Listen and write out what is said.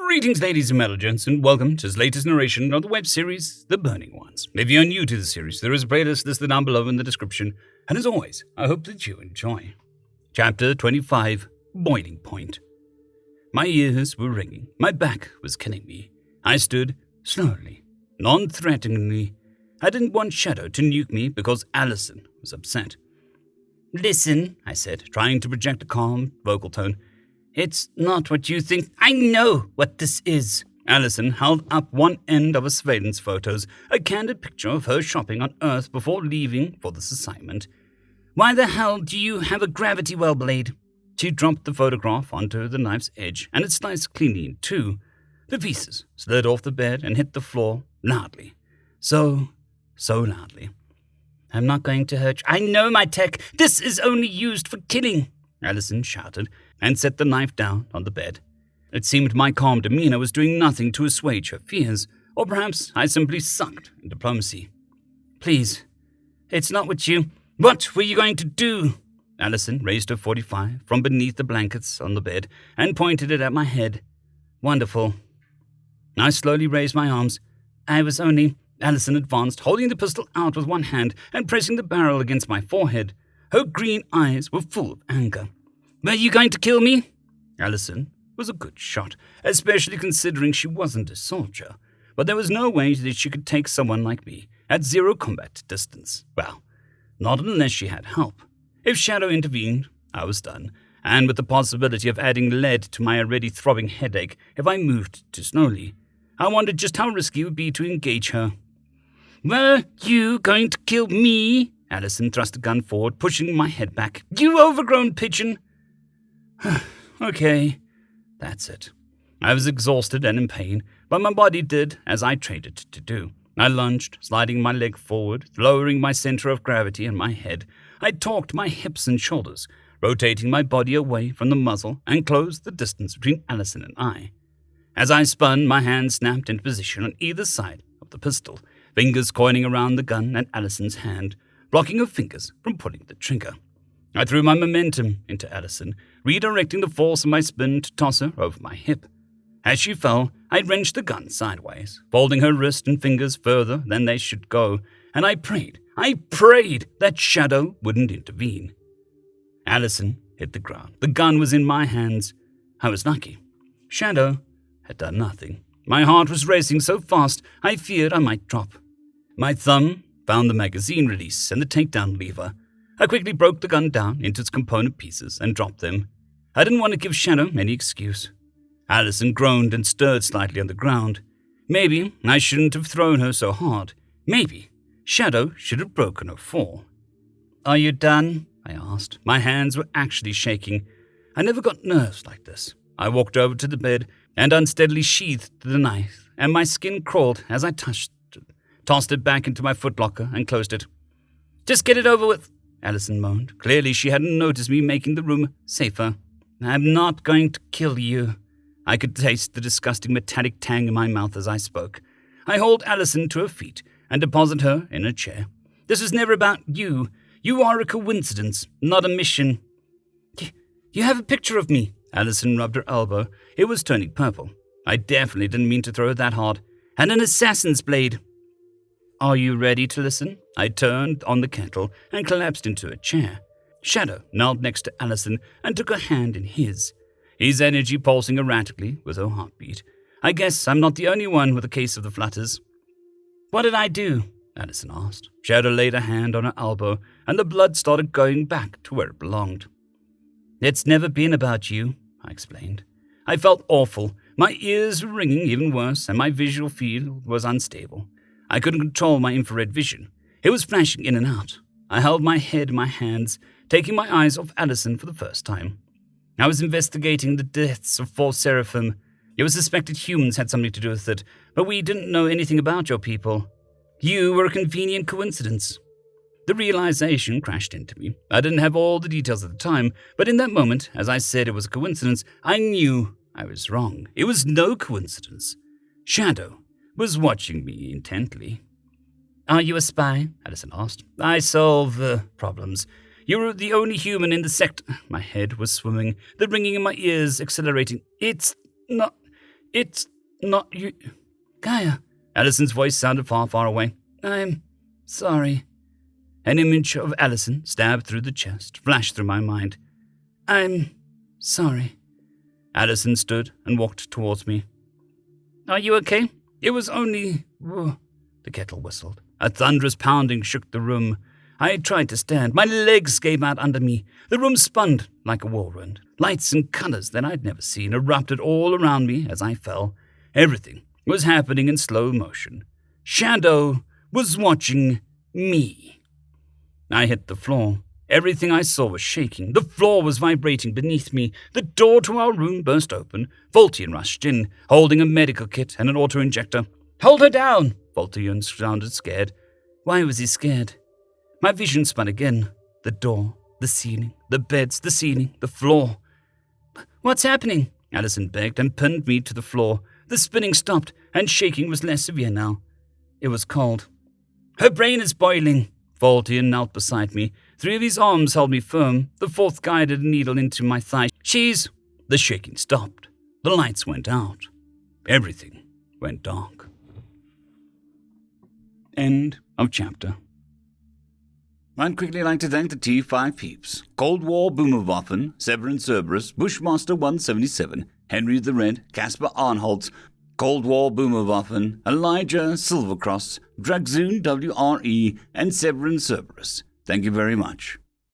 Greetings, ladies and gents, and welcome to this latest narration of the web series, The Burning Ones. If you're new to the series, there is a playlist listed down below in the description, and as always, I hope that you enjoy. Chapter 25, Boiling Point. My ears were ringing, my back was killing me. I stood slowly, non-threateningly. I didn't want Shadow to nuke me because Allison was upset. "Listen," I said, trying to project a calm vocal tone. "It's not what you think. I know what this is." Allison held up one end of her surveillance photos, a candid picture of her shopping on Earth before leaving for this assignment. "Why the hell do you have a gravity well blade?" She dropped the photograph onto the knife's edge, and it sliced cleanly in two. The pieces slid off the bed and hit the floor loudly. So loudly. "I'm not going to hurt you. I know my tech. This is only used for killing," Allison shouted, and set the knife down on the bed. It seemed my calm demeanor was doing nothing to assuage her fears, or perhaps I simply sucked in diplomacy. "Please, it's not what you... What were you going to do?" Allison raised her .45 from beneath the blankets on the bed and pointed it at my head. "Wonderful." I slowly raised my arms. "I was only..." Allison advanced, holding the pistol out with one hand and pressing the barrel against my forehead. Her green eyes were full of anger. "Were you going to kill me?" Allison was a good shot, especially considering she wasn't a soldier. But there was no way that she could take someone like me at zero combat distance. Well, not unless she had help. If Shadow intervened, I was done, and with the possibility of adding lead to my already throbbing headache if I moved too slowly, I wondered just how risky it would be to engage her. "Were you going to kill me?" Allison thrust the gun forward, pushing my head back. "You overgrown pigeon!" Okay, that's it. I was exhausted and in pain, but my body did as I trained it to do. I lunged, sliding my leg forward, lowering my center of gravity and my head. I torqued my hips and shoulders, rotating my body away from the muzzle and closed the distance between Allison and I. As I spun, my hands snapped into position on either side of the pistol, fingers coiling around the gun and Allison's hand, blocking her fingers from pulling the trigger. I threw my momentum into Allison, redirecting the force of my spin to toss her over my hip. As she fell, I wrenched the gun sideways, folding her wrist and fingers further than they should go, and I prayed that Shadow wouldn't intervene. Allison hit the ground. The gun was in my hands. I was lucky. Shadow had done nothing. My heart was racing so fast I feared I might drop. My thumb found the magazine release and the takedown lever. I quickly broke the gun down into its component pieces and dropped them. I didn't want to give Shadow any excuse. Allison groaned and stirred slightly on the ground. Maybe I shouldn't have thrown her so hard. Maybe Shadow should have broken her fall. "Are you done?" I asked. My hands were actually shaking. I never got nerves like this. I walked over to the bed and unsteadily sheathed the knife, and my skin crawled as I tossed it back into my footlocker and closed it. "Just get it over with," Allison moaned. Clearly she hadn't noticed me making the room safer. "I'm not going to kill you." I could taste the disgusting metallic tang in my mouth as I spoke. I hauled Allison to her feet and deposited her in a chair. "This was never about you. You are a coincidence, not a mission." You have a picture of me." Allison rubbed her elbow. It was turning purple. I definitely didn't mean to throw it that hard. "And an assassin's blade." "Are you ready to listen?" I turned on the kettle and collapsed into a chair. Shadow knelt next to Allison and took her hand in his energy pulsing erratically with her heartbeat. I guess I'm not the only one with a case of the flutters. "What did I do?" Allison asked. Shadow laid a hand on her elbow, and the blood started going back to where it belonged. "It's never been about you," I explained. I felt awful. My ears were ringing even worse, and my visual field was unstable. I couldn't control my infrared vision. It was flashing in and out. I held my head in my hands, taking my eyes off Allison for the first time. I was investigating the deaths of 4 Seraphim. It was suspected humans had something to do with it, but we didn't know anything about your people. You were a convenient coincidence. The realization crashed into me. I didn't have all the details at the time, but in that moment, as I said it was a coincidence, I knew I was wrong. It was no coincidence. Shadow was watching me intently. "Are you a spy?" Allison asked. "I solve problems. You're the only human in the sector." My head was swimming, the ringing in my ears accelerating. It's not you. Gaia. Allison's voice sounded far, far away. I'm sorry. An image of Allison, stabbed through the chest, flashed through my mind. I'm sorry. Allison stood and walked towards me. Are you okay? It was only... The kettle whistled. A thunderous pounding shook the room. I tried to stand. My legs gave out under me. The room spun like a whirlwind. Lights and colors that I'd never seen erupted all around me as I fell. Everything was happening in slow motion. Shadow was watching me. I hit the floor. Everything I saw was shaking. The floor was vibrating beneath me. The door to our room burst open. Voltian rushed in, holding a medical kit and an auto-injector. Hold her down! Voltian sounded scared. Why was he scared? My vision spun again. The door, the ceiling, the beds, the ceiling, the floor. What's happening? Allison begged and pinned me to the floor. The spinning stopped, and shaking was less severe now. It was cold. Her brain is boiling. Voltian knelt beside me. 3 of his arms held me firm. The 4th guided a needle into my thigh. The shaking stopped. The lights went out. Everything went dark. End of chapter. I'd quickly like to thank the T5 peeps: Cold War Boomerwaffen, Sevaren Serberous, Bushmaster 177, Henry the Red, Casper Arnholtz, Cold War Boomerwaffen, Elijah Silvercross, Dragzoon W.R.E, and Sevaren Serberous. Thank you very much.